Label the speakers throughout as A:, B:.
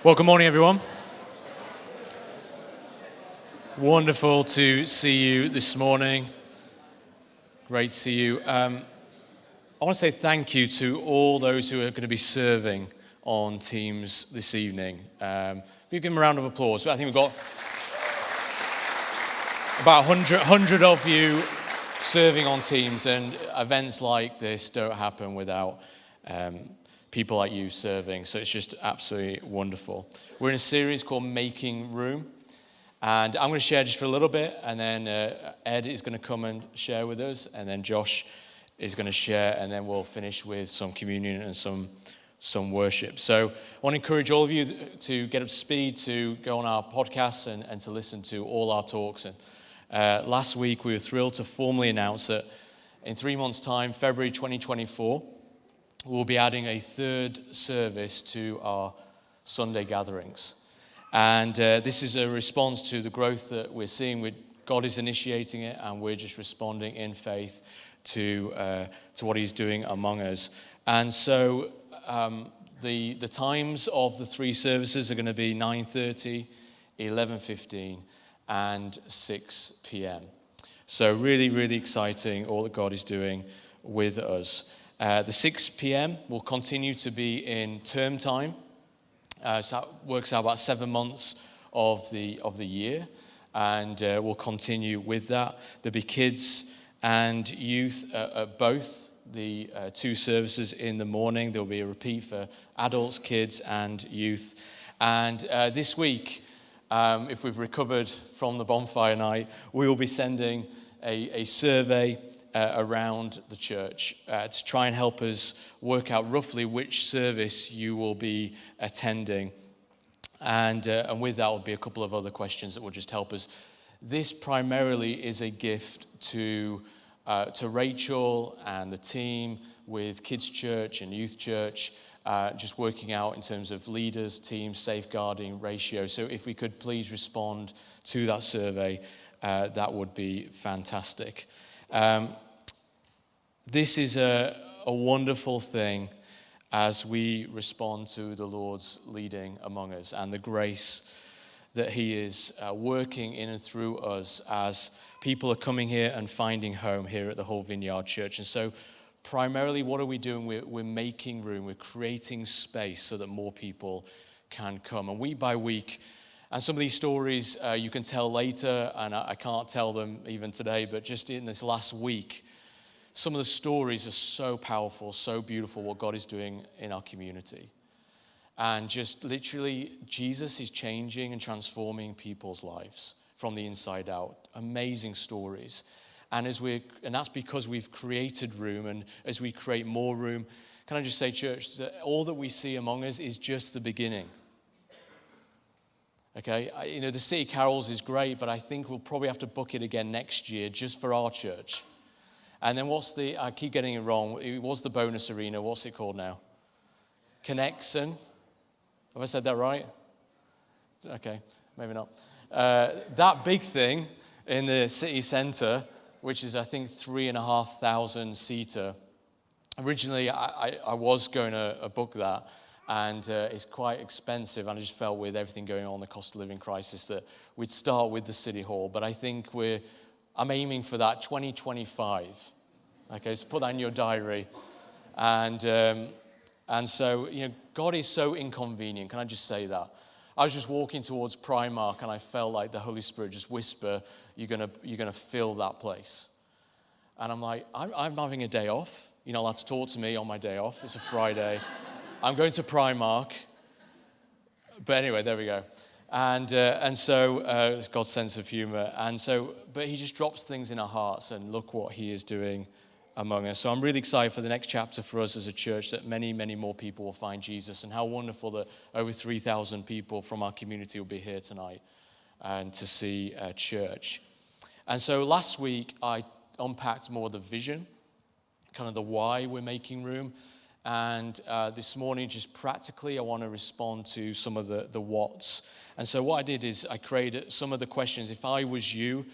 A: Well, good morning, everyone. Wonderful to see you this morning. Great to see you. I want to say thank you to all those who are going to be serving on teams this evening. Give them a round of applause. I think we've got about 100 of you serving on teams, and events like this don't happen without people like you serving, so it's just absolutely wonderful. We're in a series called Making Room, and I'm going to share just for a little bit, and then Ed is going to come and share with us, and then Josh is going to share, and then we'll finish with some communion and some worship. So I want to encourage all of you to get up to speed, to go on our podcasts and to listen to all our talks. And last week we were thrilled to formally announce that in 3 months' time, February 2024, we'll be adding a third service to our Sunday gatherings. And this is a response to the growth that we're seeing. God is initiating it, and we're just responding in faith to what he's doing among us. And so the times of the three services are going to be 9:30, 11:15, and 6 p.m. So really, really exciting, all that God is doing with us. The 6 p.m. will continue to be in term time. So that works out about 7 months of the year, and we'll continue with that. There'll be kids and youth at both the two services in the morning. There'll be a repeat for adults, kids, and youth. And this week, if we've recovered from the bonfire night, we will be sending a survey around the church to try and help us work out roughly which service you will be attending. And with that will be a couple of other questions that will just help us. This primarily is a gift to Rachel and the team with Kids Church and Youth Church, just working out in terms of leaders, teams, safeguarding ratio. So if we could please respond to that survey, that would be fantastic. This is a wonderful thing as we respond to the Lord's leading among us and the grace that he is working in and through us as people are coming here and finding home here at the Whole Vineyard Church. And so primarily what are we doing? We're making room. We're creating space so that more people can come. And week by week, and some of these stories you can tell later, and I can't tell them even today, but just in this last week, some of the stories are so powerful, so beautiful, what God is doing in our community. And just literally, Jesus is changing and transforming people's lives from the inside out. Amazing stories. And that's because we've created room, and as we create more room, can I just say, church, that all that we see among us is just the beginning. Okay, the City Carols is great, but I think we'll probably have to book it again next year just for our church. And then I keep getting it wrong, it was the bonus arena, what's it called now? Connexon. Have I said that right? Okay, maybe not. That big thing in the city centre, which is I think 3,500 seater. Originally, I was going to book that, and it's quite expensive, and I just felt with everything going on, the cost of living crisis, that we'd start with the City Hall. But I think I'm aiming for that 2025. Okay, so put that in your diary. And so, God is so inconvenient. Can I just say that? I was just walking towards Primark, and I felt like the Holy Spirit just whisper, you're gonna fill that place. And I'm like, I'm having a day off. You're not allowed to talk to me on my day off. It's a Friday. I'm going to Primark. But anyway, there we go. And so it's God's sense of humor. And so, but he just drops things in our hearts, and look what he is doing among us. So I'm really excited for the next chapter for us as a church, that many, many more people will find Jesus, and how wonderful that over 3,000 people from our community will be here tonight and to see church. And so last week I unpacked more of the vision, kind of the why we're making room. And this morning, just practically, I want to respond to some of the whats. And so what I did is I created some of the questions. If I was you,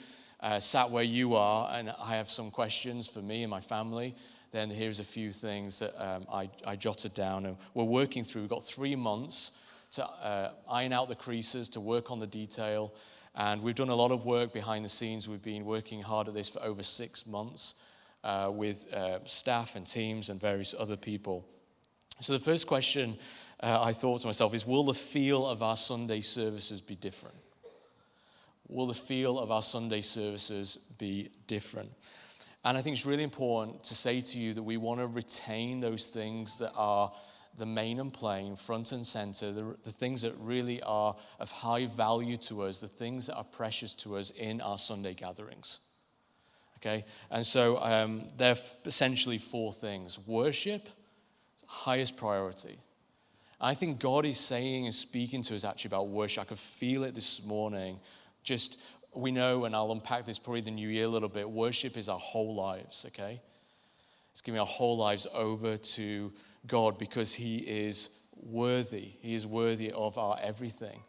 A: sat where you are, and I have some questions for me and my family, then here's a few things that I jotted down. And we're working through, we've got 3 months to iron out the creases, to work on the detail. And we've done a lot of work behind the scenes. We've been working hard at this for over 6 months with staff and teams and various other people. So the first question I thought to myself is, will the feel of our Sunday services be different? Will the feel of our Sunday services be different? And I think it's really important to say to you that we want to retain those things that are the main and plain, front and center, the things that really are of high value to us, the things that are precious to us in our Sunday gatherings. Okay? And so there are essentially 4 things. Worship, highest priority. I think God is saying and speaking to us actually about worship. I could feel it this morning. Just, we know, and I'll unpack this probably the new year a little bit, worship is our whole lives, okay? It's giving our whole lives over to God because He is worthy. He is worthy of our everything.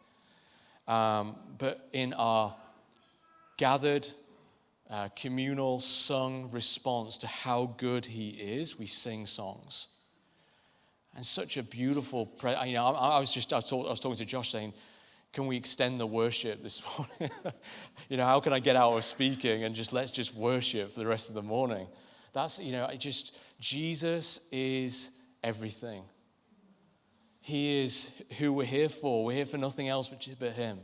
A: But in our gathered, communal, sung response to how good He is, we sing songs. And such a beautiful, I was talking to Josh saying, can we extend the worship this morning? How can I get out of speaking and let's just worship for the rest of the morning? That's, Jesus is everything. He is who we're here for. We're here for nothing else but Him.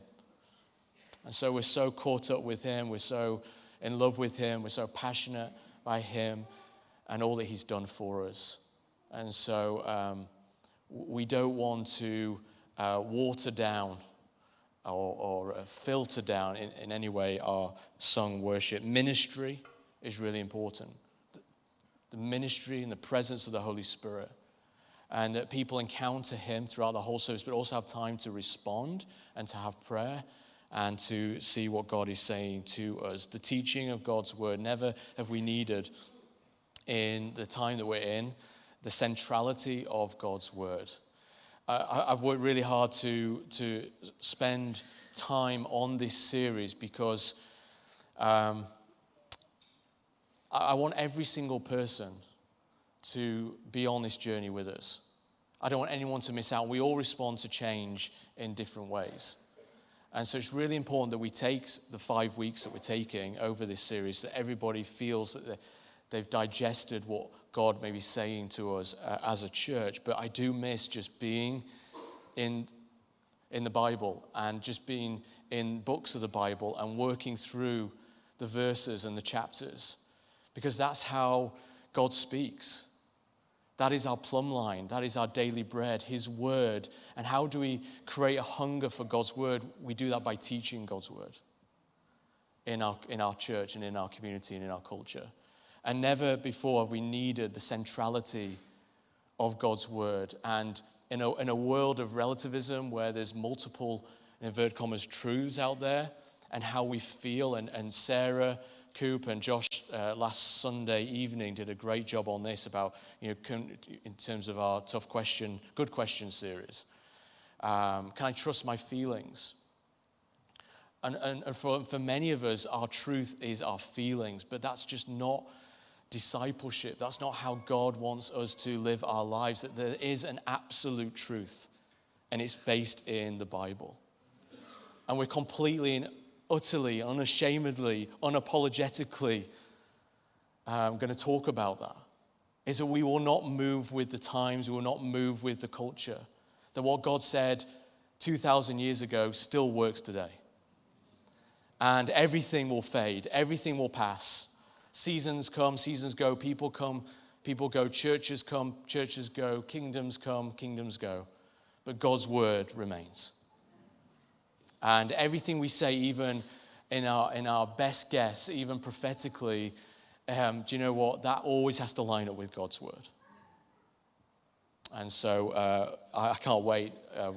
A: And so we're so caught up with Him. We're so in love with Him. We're so passionate by Him and all that He's done for us. And so we don't want to water down or filter down in any way our sung worship. Ministry is really important. The ministry and the presence of the Holy Spirit. And that people encounter Him throughout the whole service, but also have time to respond and to have prayer and to see what God is saying to us. The teaching of God's word. Never have we needed, in the time that we're in, the centrality of God's word. I've worked really hard to spend time on this series because I want every single person to be on this journey with us. I don't want anyone to miss out. We all respond to change in different ways. And so it's really important that we take the 5 weeks that we're taking over this series so that everybody feels that they've digested what God may be saying to us as a church. But I do miss just being in the Bible and just being in books of the Bible and working through the verses and the chapters, because that's how God speaks. That is our plumb line. That is our daily bread, His word. And how do we create a hunger for God's word? We do that by teaching God's word in our church and in our community and in our culture. And never before have we needed the centrality of God's word. And in a world of relativism where there's multiple, in inverted commas, truths out there, and how we feel, and Sarah Coop and Josh last Sunday evening did a great job on this about, in terms of our good question series. Can I trust my feelings? And for many of us, our truth is our feelings, but that's just not discipleship. That's not how God wants us to live our lives. That there is an absolute truth, and it's based in the Bible. And we're completely and utterly, unashamedly, unapologetically going to talk about that. Is that we will not move with the times, we will not move with the culture. That what God said 2,000 years ago still works today. And everything will fade, everything will pass. Seasons come, seasons go, people come, people go, churches come, churches go, kingdoms come, kingdoms go. But God's word remains. And everything we say, even in our best guess, even prophetically, do you know what? That always has to line up with God's word. And so I can't wait. We're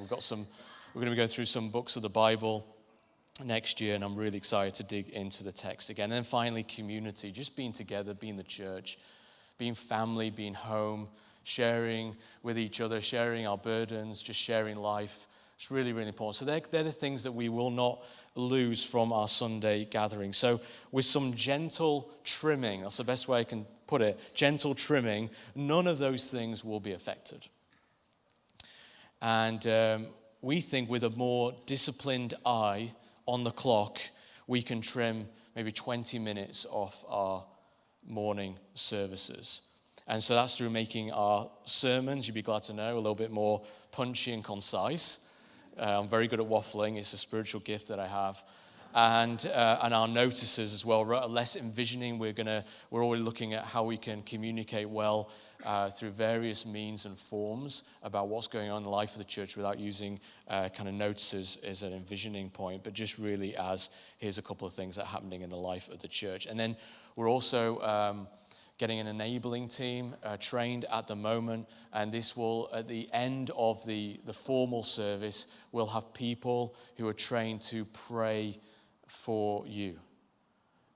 A: going to go through some books of the Bible next year, and I'm really excited to dig into the text again. And then finally, community, just being together, being the church, being family, being home, sharing with each other, sharing our burdens, just sharing life. It's really, really important. So they're the things that we will not lose from our Sunday gathering. So with some gentle trimming, that's the best way I can put it, gentle trimming, none of those things will be affected. And we think with a more disciplined eye on the clock, we can trim maybe 20 minutes off our morning services. And so that's through making our sermons, you'd be glad to know, a little bit more punchy and concise. I'm very good at waffling. It's a spiritual gift that I have. And our notices as well, less envisioning. We're already looking at how we can communicate well through various means and forms about what's going on in the life of the church without using kind of notices as an envisioning point, but just really as here's a couple of things that are happening in the life of the church. And then we're also getting an enabling team trained at the moment, and this will, at the end of the formal service, we'll have people who are trained to pray for you.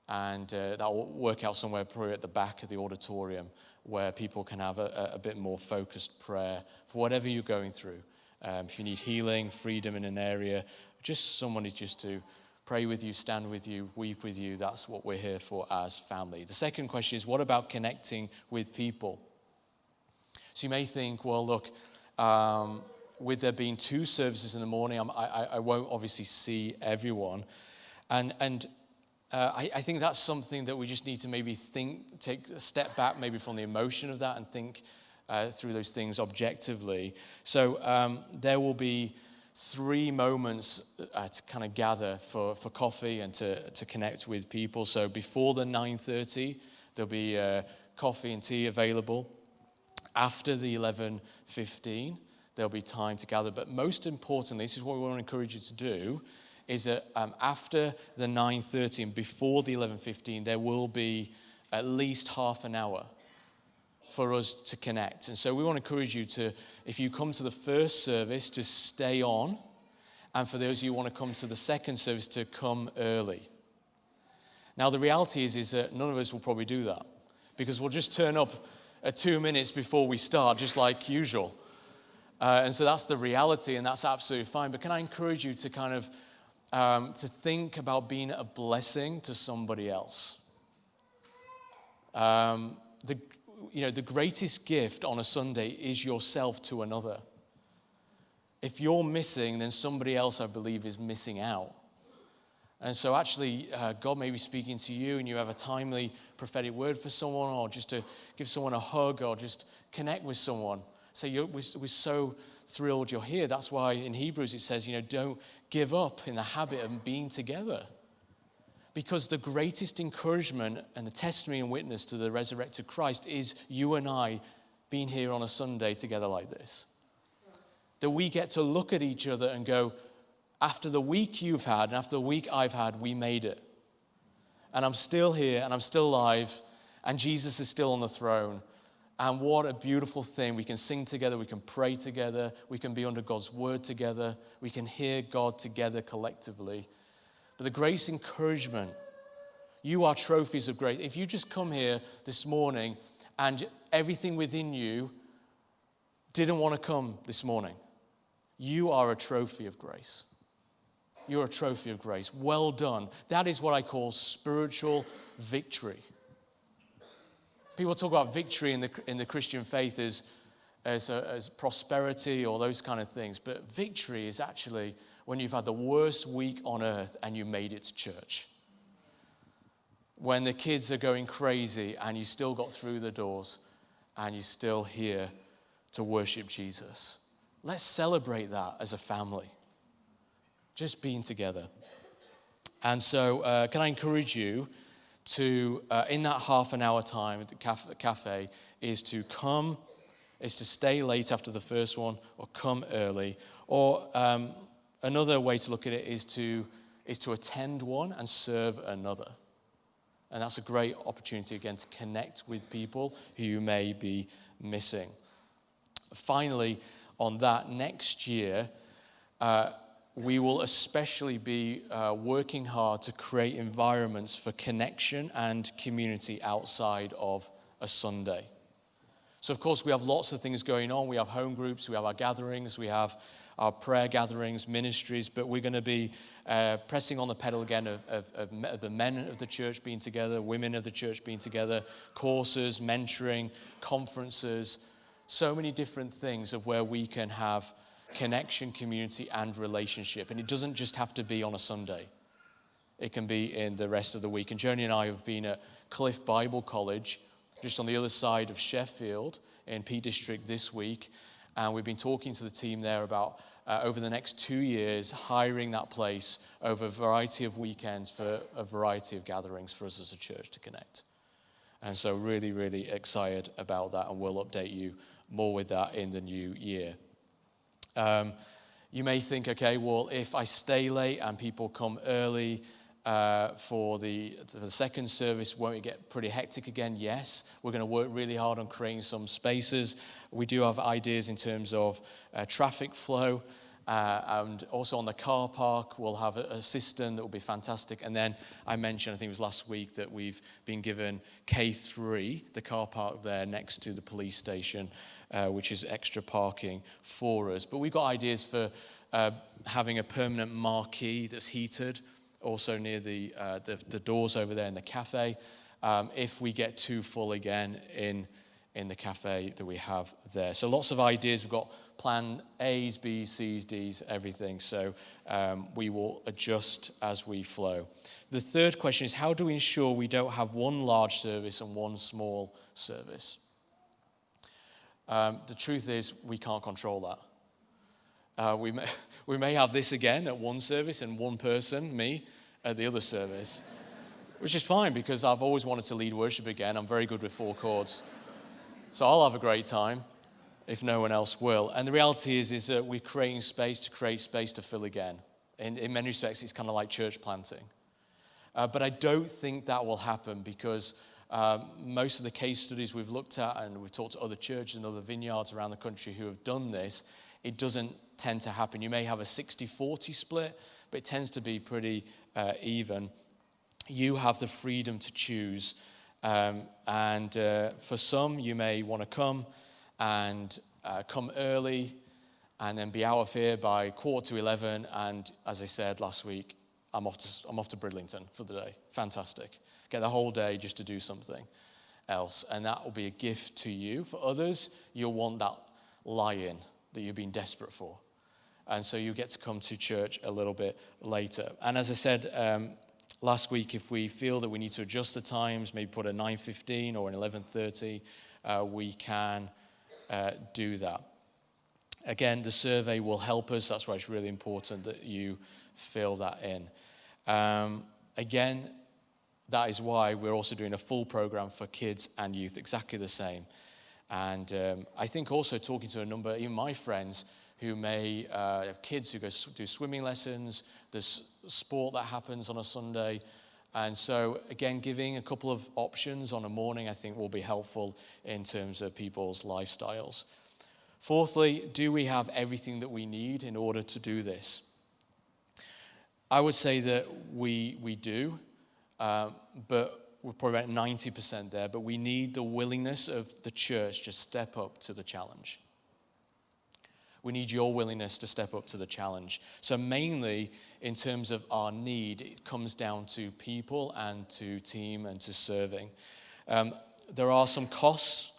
A: And that will work out somewhere probably at the back of the auditorium where people can have a bit more focused prayer for whatever you're going through. If you need healing, freedom in an area, just somebody just to pray with you, stand with you, weep with you. That's what we're here for as family. The second question is, what about connecting with people? So you may think, well, look, with there being 2 services in the morning, I won't obviously see everyone. And I think that's something that we just need to maybe take a step back maybe from the emotion of that and think through those things objectively. So there will be 3 moments to kind of gather for coffee and to connect with people. So before the 9:30, there'll be coffee and tea available. After the 11:15, there'll be time to gather. But most importantly, this is what we want to encourage you to do, is that after the 9:30 and before the 11:15, there will be at least half an hour for us to connect. And so we want to encourage you to, if you come to the first service, to stay on. And for those of you who want to come to the second service, to come early. Now, the reality is that none of us will probably do that, because we'll just turn up at 2 minutes before we start, just like usual. And so that's the reality, and that's absolutely fine. But can I encourage you to kind of to think about being a blessing to somebody else? The greatest gift on a Sunday is yourself to another. If you're missing, then somebody else, I believe, is missing out. And so actually, God may be speaking to you and you have a timely prophetic word for someone, or just to give someone a hug, or just connect with someone. Say, we're so thrilled you're here. That's why in Hebrews it says, don't give up in the habit of being together. Because the greatest encouragement and the testimony and witness to the resurrected Christ is you and I being here on a Sunday together like this. That we get to look at each other and go, after the week you've had and after the week I've had, we made it. And I'm still here and I'm still alive and Jesus is still on the throne. And what a beautiful thing. We can sing together, we can pray together, we can be under God's word together, we can hear God together collectively. But the greatest encouragement, you are trophies of grace. If you just come here this morning and everything within you didn't want to come this morning, you are a trophy of grace. You're a trophy of grace. Well done. That is what I call spiritual victory. People talk about victory in the Christian faith as prosperity or those kind of things. But victory is actually when you've had the worst week on earth and you made it to church. When the kids are going crazy and you still got through the doors and you're still here to worship Jesus. Let's celebrate that as a family. Just being together. And so can I encourage you to, in that half an hour time at the cafe, is to come, is to stay late after the first one, or come early. Or another way to look at it is to attend one and serve another. And that's a great opportunity, again, to connect with people who you may be missing. Finally, on that, next year, we will especially be working hard to create environments for connection and community outside of a Sunday. So, of course, we have lots of things going on. We have home groups, we have our gatherings, we have our prayer gatherings, ministries, but we're going to be pressing on the pedal again of the men of the church being together, women of the church being together, courses, mentoring, conferences, so many different things of where we can have connection, community, and relationship. And it doesn't just have to be on a Sunday. It can be in the rest of the week. And Joni and I have been at Cliff Bible College, just on the other side of Sheffield in Peak District this week. And we've been talking to the team there about, over the next 2 years, hiring that place over a variety of weekends for a variety of gatherings for us as a church to connect. And so really, really excited about that, and we'll update you more with that in the new year. You may think, okay, well, if I stay late and people come early for the second service, won't it get pretty hectic again? Yes, we're going to work really hard on creating some spaces. We do have ideas in terms of traffic flow, and also on the car park, we'll have a system that will be fantastic. And then I mentioned, I think it was last week, that we've been given K3, the car park there next to the police station, which is extra parking for us. But we've got ideas for having a permanent marquee that's heated, also near the doors over there in the cafe, if we get too full again in the cafe that we have there. So lots of ideas. We've got plan A's, B's, C's, D's, everything. So we will adjust as we flow. The third question is, how do we ensure we don't have one large service and one small service? The truth is, we can't control that. We may have this again at one service and one person, me, at the other service, which is fine because I've always wanted to lead worship again. I'm very good with 4 chords. So I'll have a great time if no one else will. And the reality is that we're creating space to create space to fill again. In many respects, it's kind of like church planting. But I don't think that will happen because most of the case studies we've looked at, and we've talked to other churches and other vineyards around the country who have done this, it doesn't tend to happen. You may have a 60-40 split, but it tends to be pretty even. You have the freedom to choose. And for some, you may want to come early and then be out of here by 11:15. And as I said last week, I'm off to Bridlington for the day. Fantastic. Get the whole day just to do something else. And that will be a gift to you. For others, you'll want that lie-in that you've been desperate for. And so you get to come to church a little bit later. And as I said last week, if we feel that we need to adjust the times, maybe put a 9:15 or an 11:30, we can do that. Again, the survey will help us. That's why it's really important that you fill that in. Again, that is why we're also doing a full program for kids and youth, exactly the same. And I think also talking to a number, even my friends, who may have kids who go do swimming lessons, there's sport that happens on a Sunday. And so, again, giving a couple of options on a morning, I think, will be helpful in terms of people's lifestyles. Fourthly, do we have everything that we need in order to do this? I would say that we do, but we're probably about 90% there. But we need the willingness of the church to step up to the challenge. We need your willingness to step up to the challenge. So mainly, in terms of our need, it comes down to people and to team and to serving. There are some costs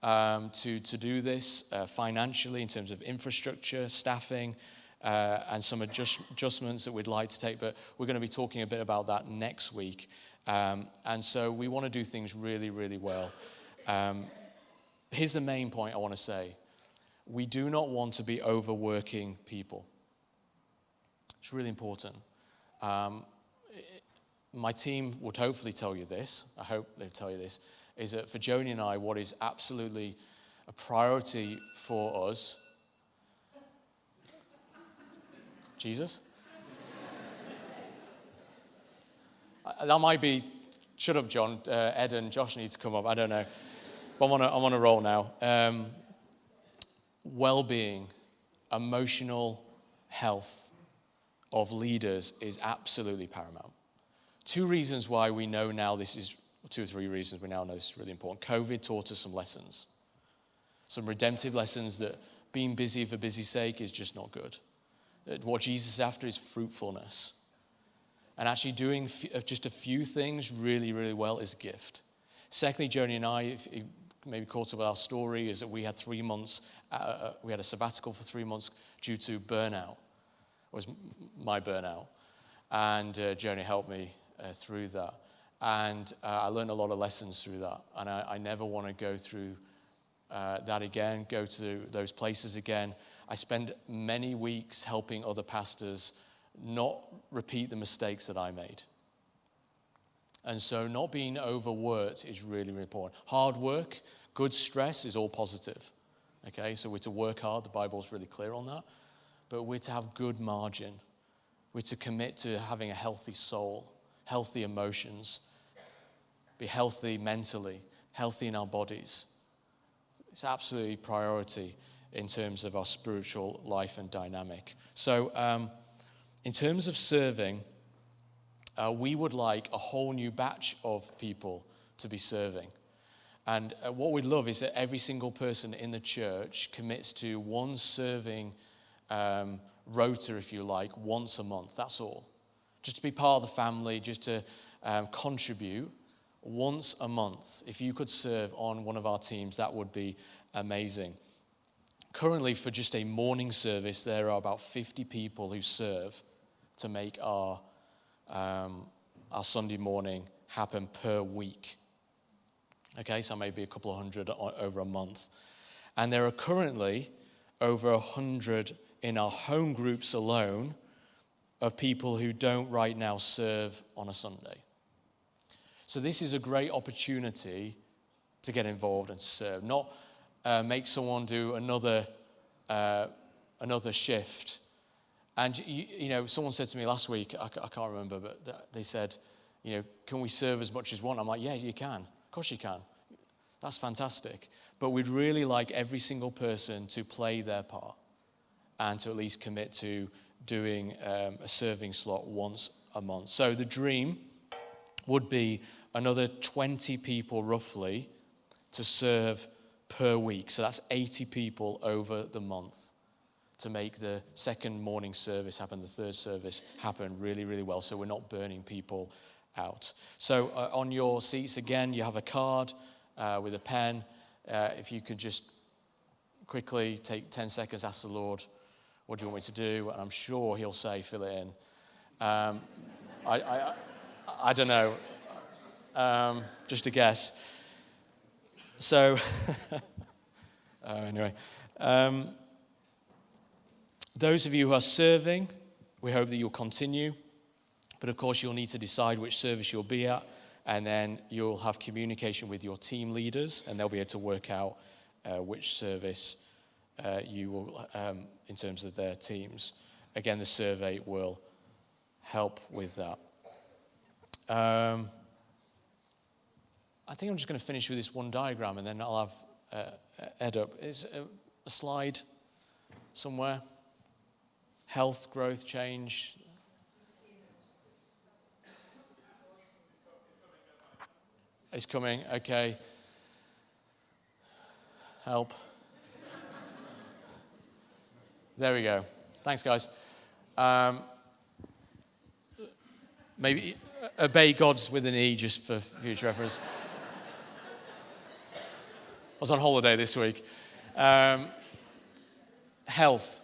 A: to do this financially in terms of infrastructure, staffing, and some adjustments that we'd like to take. But we're going to be talking a bit about that next week. And so we want to do things really, really well. Here's the main point I want to say. We do not want to be overworking people. It's really important. My team would hopefully tell you this. I hope they'll tell you this. Is that for Joni and I, what is absolutely a priority for us? Jesus? That might be. Shut up, John. Ed and Josh need to come up. I don't know. But I'm on a roll now. Well-being, emotional health of leaders is absolutely paramount. 2 reasons why we know now this is, 2 or 3 reasons we now know this is really important. COVID taught us some lessons, some redemptive lessons that being busy for busy's sake is just not good. What Jesus is after is fruitfulness. And actually doing just a few things really, really well is a gift. Secondly, Joni and I, maybe caught up with our story, is that we had 3 months, we had a sabbatical for 3 months due to burnout. It was my burnout. And Joni helped me through that. And I learned a lot of lessons through that. And I never want to go through that again, go to those places again. I spend many weeks helping other pastors not repeat the mistakes that I made. And so not being overworked is really, really important. Hard work, good stress is all positive. Okay, so we're to work hard. The Bible's really clear on that. But we're to have good margin. We're to commit to having a healthy soul, healthy emotions, be healthy mentally, healthy in our bodies. It's absolutely priority in terms of our spiritual life and dynamic. So in terms of serving, we would like a whole new batch of people to be serving. And what we'd love is that every single person in the church commits to one serving rota, if you like, once a month. That's all. Just to be part of the family, just to contribute once a month. If you could serve on one of our teams, that would be amazing. Currently, for just a morning service, there are about 50 people who serve to make our Sunday morning happen per week. Okay, so maybe a couple of hundred over a month. And there are currently over 100 in our home groups alone of people who don't right now serve on a Sunday. So this is a great opportunity to get involved and serve, not make someone do another shift. And you know, someone said to me last week, I can't remember, but they said, you know, can we serve as much as one? I'm like, yeah, you can. Of course you can. That's fantastic. But we'd really like every single person to play their part and to at least commit to doing a serving slot once a month. So the dream would be another 20 people roughly to serve per week. So that's 80 people over the month to make the second morning service happen, the third service happen really, really well, so we're not burning people out. So on your seats, again, you have a card with a pen. If you could just quickly take 10 seconds, ask the Lord, what do you want me to do? And I'm sure he'll say, fill it in. I don't know. Just a guess. So, anyway. Those of you who are serving, we hope that you'll continue. But of course, you'll need to decide which service you'll be at. And then you'll have communication with your team leaders. And they'll be able to work out which service you will, in terms of their teams. Again, the survey will help with that. I think I'm just going to finish with this one diagram, and then I'll have Ed up. Is a slide somewhere? Health, growth, change. It's coming. Okay. Help. There we go. Thanks, guys. Maybe obey God's with an E just for future reference. I was on holiday this week. Health.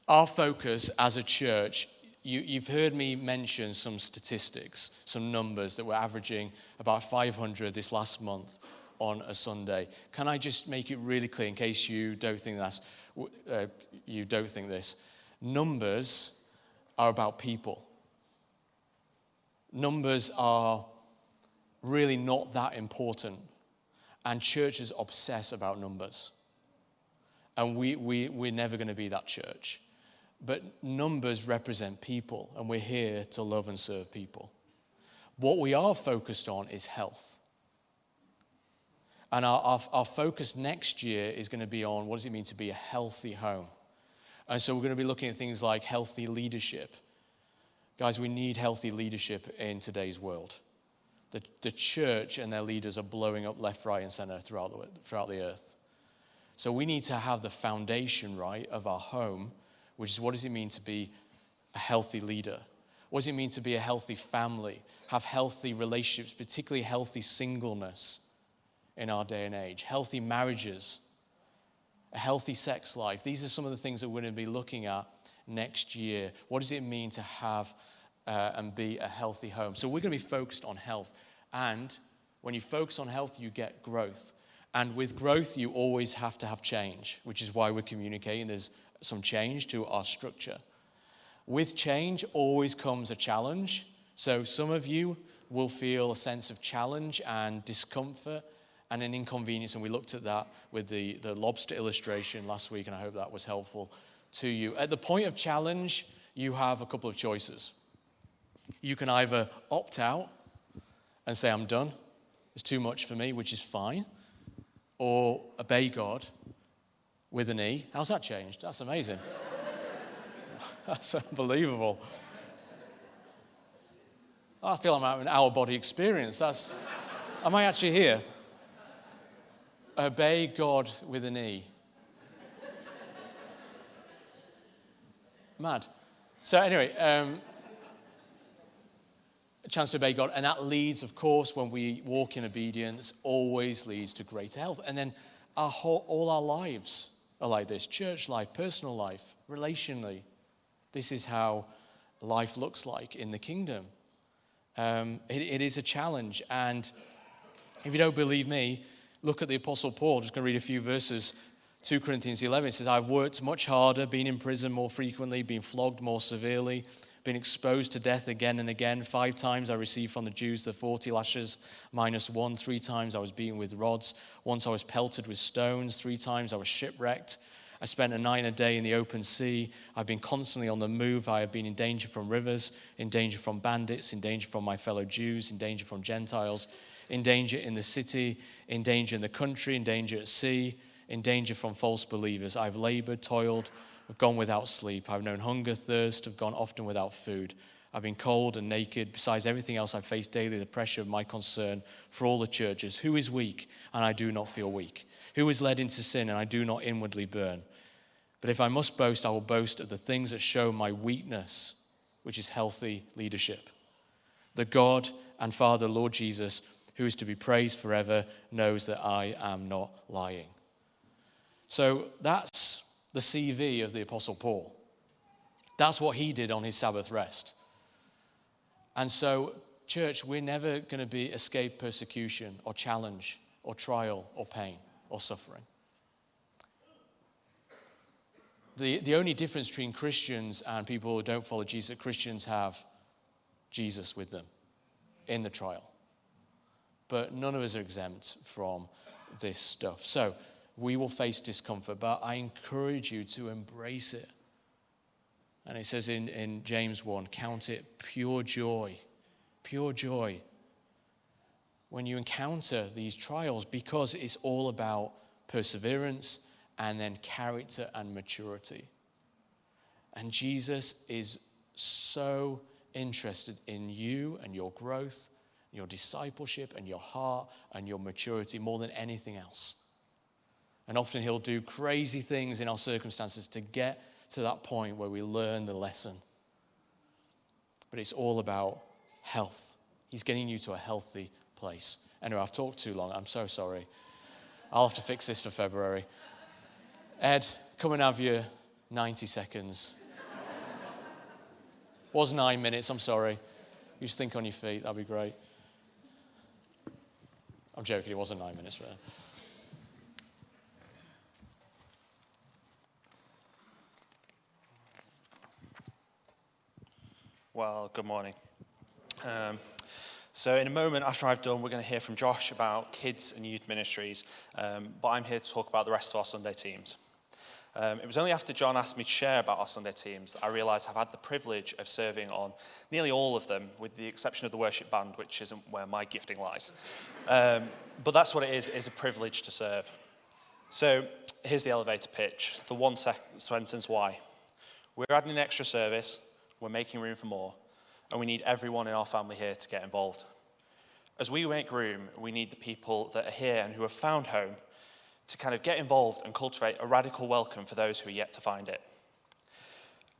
A: Our focus as a church, you've heard me mention some statistics, some numbers that we're averaging about 500 this last month on a Sunday. Can I just make it really clear in case you don't think this? Numbers are about people. Numbers are really not that important. And churches obsess about numbers. And we're never going to be that church. But numbers represent people, and we're here to love and serve people. What we are focused on is health. And our focus next year is going to be on what does it mean to be a healthy home. And so we're going to be looking at things like healthy leadership. Guys, we need healthy leadership in today's world. The church and their leaders are blowing up left, right, and center throughout the earth. So we need to have the foundation right of our home, which is what does it mean to be a healthy leader? What does it mean to be a healthy family? Have healthy relationships, particularly healthy singleness. in our day and age, healthy marriages, a healthy sex life. These are some of the things that we're going to be looking at next year. What does it mean to have and be a healthy home? So we're going to be focused on health. And when you focus on health, you get growth. And with growth, you always have to have change, which is why we're communicating. There's some change to our structure. With change always comes a challenge. So some of you will feel a sense of challenge and discomfort and an inconvenience. And we looked at that with the lobster illustration last week, and I hope that was helpful to you. At the point of challenge, you have a couple of choices. You can either opt out and say, I'm done. It's too much for me, which is fine. Or obey God with an E. How's that changed? That's amazing. That's unbelievable. I feel I'm having an hour-body experience. Am I actually here? Obey God with an E. Mad. So anyway, a chance to obey God. And that leads, of course, when we walk in obedience, always leads to greater health. And then all our lives are like this. Church life, personal life, relationally. This is how life looks like in the kingdom. It is a challenge. And if you don't believe me, look at the Apostle Paul. I'm just going to read a few verses. 2 Corinthians 11, it says, I've worked much harder, been in prison more frequently, been flogged more severely, been exposed to death again and again. 5 times I received from the Jews the 40 lashes minus 1. 3 times I was beaten with rods. Once I was pelted with stones. 3 times I was shipwrecked. I spent a night and a day in the open sea. I've been constantly on the move. I have been in danger from rivers, in danger from bandits, in danger from my fellow Jews, in danger from Gentiles, in danger in the city, in danger in the country, in danger at sea, in danger from false believers. I've labored, toiled, I've gone without sleep. I've known hunger, thirst, I've gone often without food. I've been cold and naked. Besides everything else, I face daily the pressure of my concern for all the churches. Who is weak, and I do not feel weak? Who is led into sin, and I do not inwardly burn? But if I must boast, I will boast of the things that show my weakness, which is healthy leadership. The God and Father, Lord Jesus, who is to be praised forever, knows that I am not lying. So that's the CV of the Apostle Paul. That's what he did on his Sabbath rest. And so, church, we're never going to escape persecution or challenge or trial or pain or suffering. The only difference between Christians and people who don't follow Jesus, Christians have Jesus with them in the trial. But none of us are exempt from this stuff. So we will face discomfort, but I encourage you to embrace it. And it says in James 1, count it pure joy when you encounter these trials, because it's all about perseverance and then character and maturity. And Jesus is so interested in you and your growth, your discipleship and your heart and your maturity more than anything else. And often he'll do crazy things in our circumstances to get to that point where we learn the lesson. But it's all about health. He's getting you to a healthy place. Anyway, I've talked too long. I'm so sorry. I'll have to fix this for February. Ed, come and have your 90 seconds. Was 9 minutes, I'm sorry. You just think on your feet, that'd be great. I'm joking, it wasn't 9 minutes. Really.
B: Well, good morning. So in a moment after I've done, we're going to hear from Josh about kids and youth ministries, but I'm here to talk about the rest of our Sunday teams. It was only after John asked me to share about our Sunday teams that I realised I've had the privilege of serving on nearly all of them, with the exception of the worship band, which isn't where my gifting lies. But that's what it is a privilege to serve. So here's the elevator pitch, the one sentence why. We're adding an extra service, we're making room for more, and we need everyone in our family here to get involved. As we make room, we need the people that are here and who have found home to kind of get involved and cultivate a radical welcome for those who are yet to find it.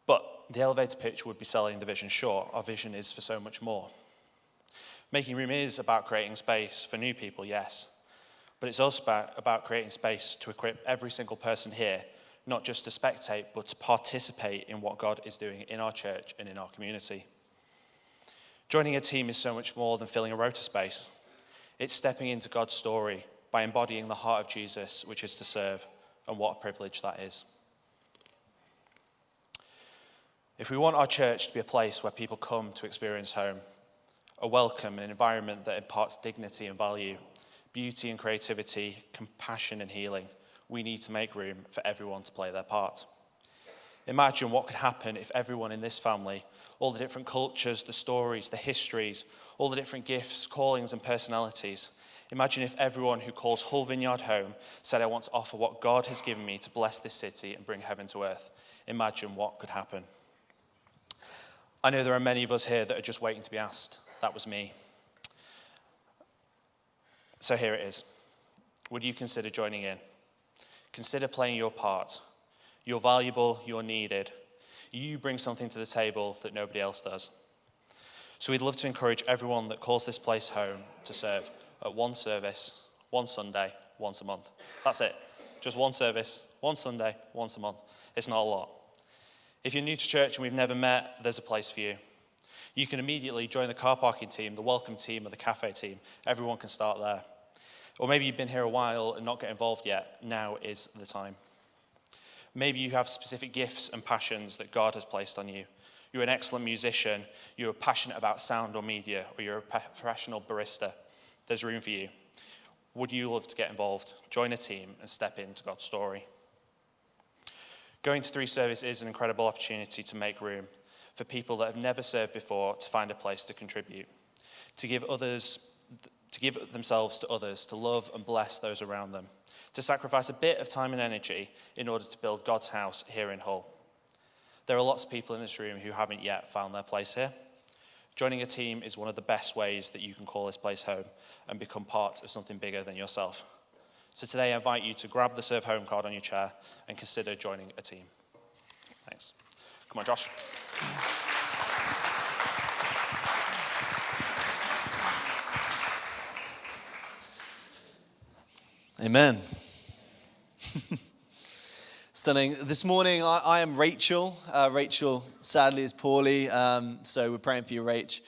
B: But the elevator pitch would be selling the vision short. Our vision is for so much more. Making room is about creating space for new people, yes. But it's also about creating space to equip every single person here, not just to spectate, but to participate in what God is doing in our church and in our community. Joining a team is so much more than filling a rota space. It's stepping into God's story by embodying the heart of Jesus, which is to serve, and what a privilege that is. If we want our church to be a place where people come to experience home, a welcome, an environment that imparts dignity and value, beauty and creativity, compassion and healing, we need to make room for everyone to play their part. Imagine what could happen if everyone in this family, all the different cultures, the stories, the histories, all the different gifts, callings and personalities, imagine if everyone who calls Hull Vineyard home said, I want to offer what God has given me to bless this city and bring heaven to earth. Imagine what could happen. I know there are many of us here that are just waiting to be asked. That was me. So here it is. Would you consider joining in? Consider playing your part. You're valuable, you're needed. You bring something to the table that nobody else does. So we'd love to encourage everyone that calls this place home to serve at one service, one Sunday, once a month. That's it. Just one service, one Sunday, once a month. It's not a lot. If you're new to church and we've never met, there's a place for you. You can immediately join the car parking team, the welcome team, or the cafe team. Everyone can start there. Or maybe you've been here a while and not get involved yet. Now is the time. Maybe you have specific gifts and passions that God has placed on you. You're an excellent musician, you're passionate about sound or media, or you're a professional barista. There's room for you. Would you love to get involved? Join a team and step into God's story. Going to 3 service is an incredible opportunity to make room for people that have never served before to find a place to contribute, to give themselves to others, to love and bless those around them, to sacrifice a bit of time and energy in order to build God's house here in Hull. There are lots of people in this room who haven't yet found their place here. Joining a team is one of the best ways that you can call this place home and become part of something bigger than yourself. So today I invite you to grab the Serve Home card on your chair and consider joining a team. Thanks. Come on, Josh.
C: Amen. Stunning. This morning, I am Rachel. Rachel, sadly, is poorly, so we're praying for you, Rach.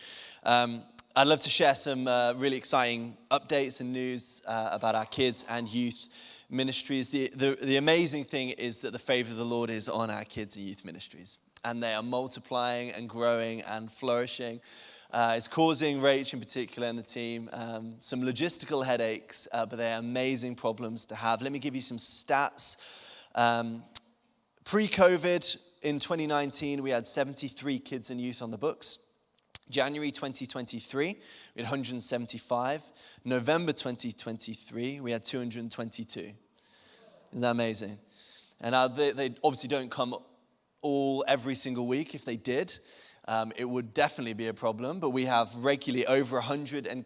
C: I'd love to share some really exciting updates and news about our kids and youth ministries. The amazing thing is that the favor of the Lord is on our kids and youth ministries, and they are multiplying and growing and flourishing. It's causing Rach in particular and the team some logistical headaches, but they are amazing problems to have. Let me give you some stats. Pre-COVID, in 2019, we had 73 kids and youth on the books. January 2023, we had 175. November 2023, we had 222. Isn't that amazing? And they obviously don't come every single week. If they did, it would definitely be a problem. But we have regularly over 100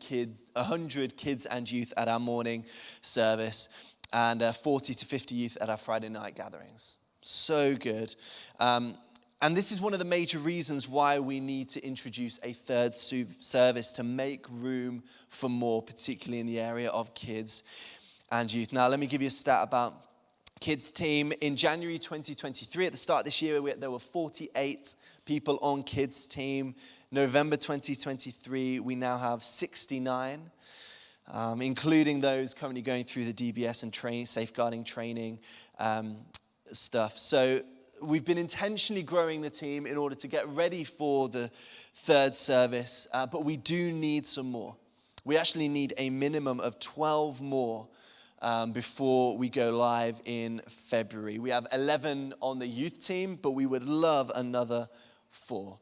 C: kids and youth at our morning service, and 40 to 50 youth at our Friday night gatherings. So good. And this is one of the major reasons why we need to introduce a third service to make room for more, particularly in the area of kids and youth. Now, let me give you a stat about kids team. In January 2023, at the start of this year, there were 48 people on kids team. November 2023, we now have 69, including those currently going through the DBS and safeguarding training stuff. So we've been intentionally growing the team in order to get ready for the third service, but we do need some more. We actually need a minimum of 12 more before we go live in February. We have 11 on the youth team, but we would love another 4.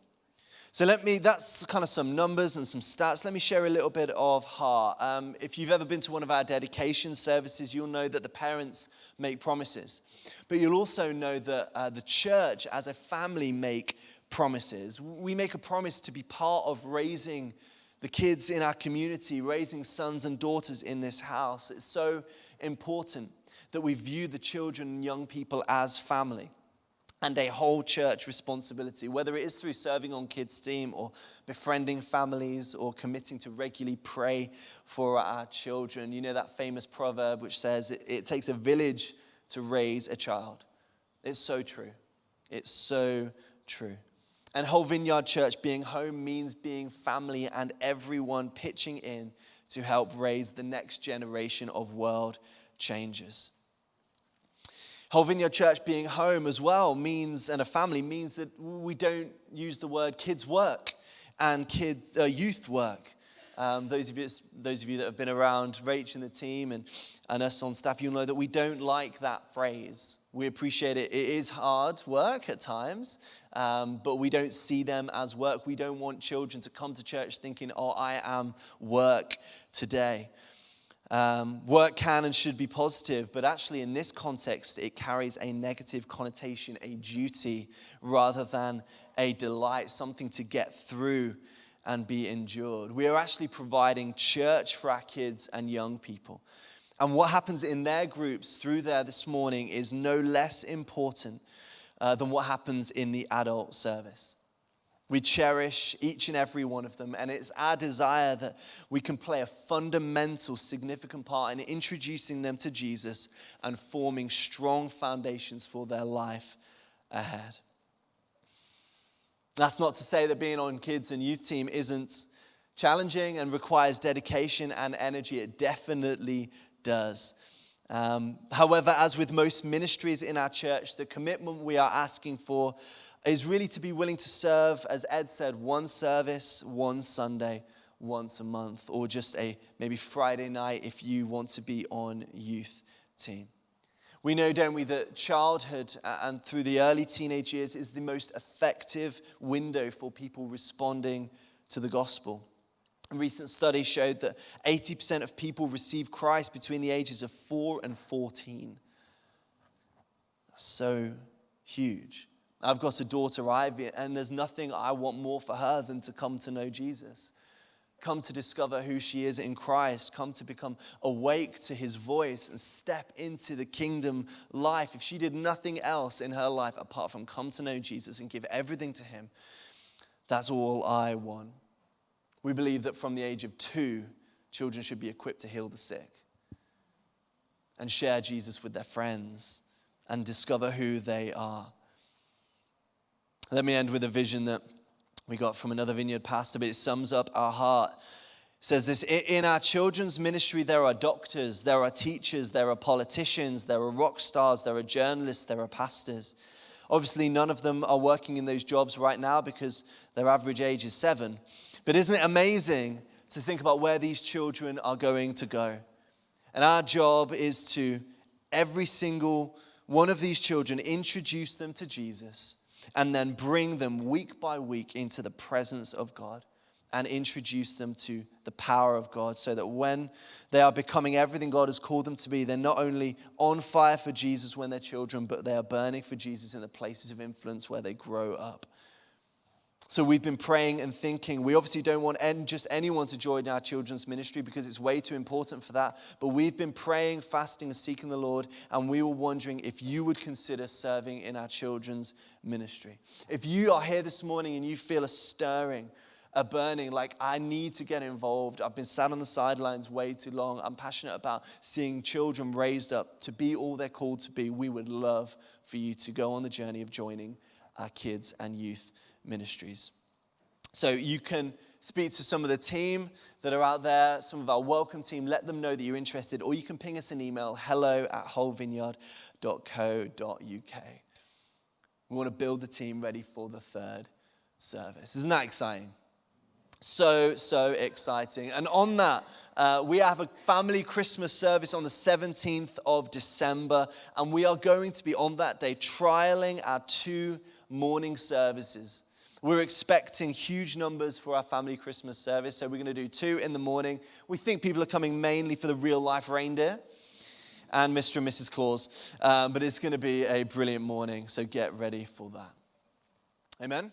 C: So that's kind of some numbers and some stats. Let me share a little bit of heart. If you've ever been to one of our dedication services, you'll know that the parents make promises. But you'll also know that the church as a family make promises. We make a promise to be part of raising the kids in our community, raising sons and daughters in this house. It's so important that we view the children and young people as family. and a whole church responsibility, whether it is through serving on kids' team or befriending families or committing to regularly pray for our children. You know that famous proverb which says it takes a village to raise a child. It's so true. It's so true. And Whole Vineyard Church being home means being family and everyone pitching in to help raise the next generation of world changers. Whole Vineyard Church being home as well means, and a family means that we don't use the word kids work and youth work. Those of you that have been around Rach and the team and us on staff, you'll know that we don't like that phrase. We appreciate it. It is hard work at times, but we don't see them as work. We don't want children to come to church thinking, oh, I am work today. Work can and should be positive, but actually in this context, it carries a negative connotation, a duty, rather than a delight, something to get through and be endured. We are actually providing church for our kids and young people. And what happens in their groups through there this morning is no less important than what happens in the adult service. We cherish each and every one of them, and it's our desire that we can play a fundamental, significant part in introducing them to Jesus and forming strong foundations for their life ahead. That's not to say that being on kids and youth team isn't challenging and requires dedication and energy. It definitely does. However, as with most ministries in our church, the commitment we are asking for is really to be willing to serve, as Ed said, one service, one Sunday, once a month, or just a maybe Friday night if you want to be on youth team. We know, don't we, that childhood and through the early teenage years is the most effective window for people responding to the gospel. A recent study showed that 80% of people receive Christ between the ages of 4 and 14. That's so huge. I've got a daughter, Ivy, and there's nothing I want more for her than to come to know Jesus. Come to discover who she is in Christ. Come to become awake to his voice and step into the kingdom life. If she did nothing else in her life apart from come to know Jesus and give everything to him, that's all I want. We believe that from the age of 2, children should be equipped to heal the sick and share Jesus with their friends and discover who they are. Let me end with a vision that we got from another Vineyard pastor, but it sums up our heart. It says this: in our children's ministry, there are doctors, there are teachers, there are politicians, there are rock stars, there are journalists, there are pastors. Obviously, none of them are working in those jobs right now because their average age is 7. But isn't it amazing to think about where these children are going to go? And our job is to, every single one of these children, introduce them to Jesus and then bring them week by week into the presence of God and introduce them to the power of God so that when they are becoming everything God has called them to be, they're not only on fire for Jesus when they're children, but they are burning for Jesus in the places of influence where they grow up. So we've been praying and thinking. We obviously don't want just anyone to join our children's ministry because it's way too important for that. But we've been praying, fasting, and seeking the Lord. And we were wondering if you would consider serving in our children's ministry. If you are here this morning and you feel a stirring, a burning, like I need to get involved. I've been sat on the sidelines way too long. I'm passionate about seeing children raised up to be all they're called to be. We would love for you to go on the journey of joining our kids and youth ministries. So you can speak to some of the team that are out there, some of our welcome team, let them know that you're interested, or you can ping us an email, hello@wholevineyard.co.uk. We want to build the team ready for the 3rd service. Isn't that exciting? So exciting. And on that, we have a family Christmas service on the 17th of December, and we are going to be on that day trialing our 2 morning services. We're expecting huge numbers for our family Christmas service, so we're going to do 2 in the morning. We think people are coming mainly for the real-life reindeer and Mr. and Mrs. Claus, but it's going to be a brilliant morning, so get ready for that. Amen?